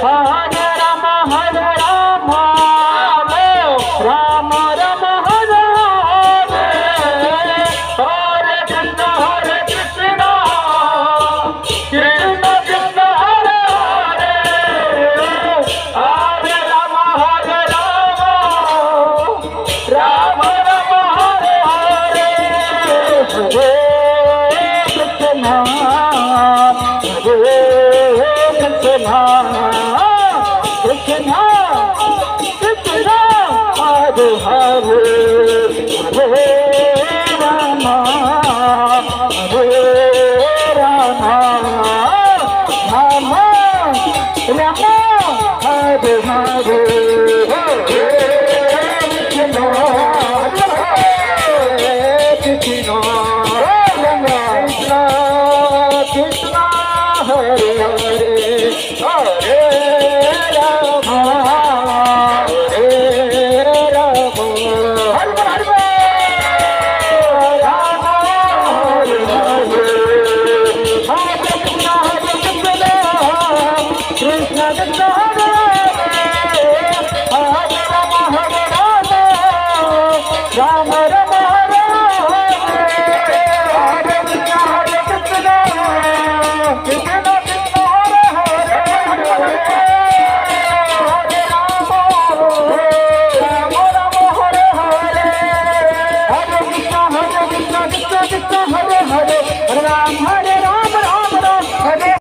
Hare Rama, Hare Rama, Rama Rama, Hare Hare, Hare Krishna, Hare Krishna, Krishna Krishna, Hare Hare, Hare Rama, Hare Rama, Rama Rama, Hare Hare, Hare Krishna, Hare Krishna, Krishna Krishna, Hare Hare, Hare Rama, Hare Rama, Rama Rama, Hare Hare, Hare Krishna, Krishna Krishna, Krishna Hare Hare, Hare Rama, Hare Rama, Rama Hare Hare, Hare Krishna, Krishna Krishna, Hare Hare, Hare Rama, Hare Rama, Rama Rama.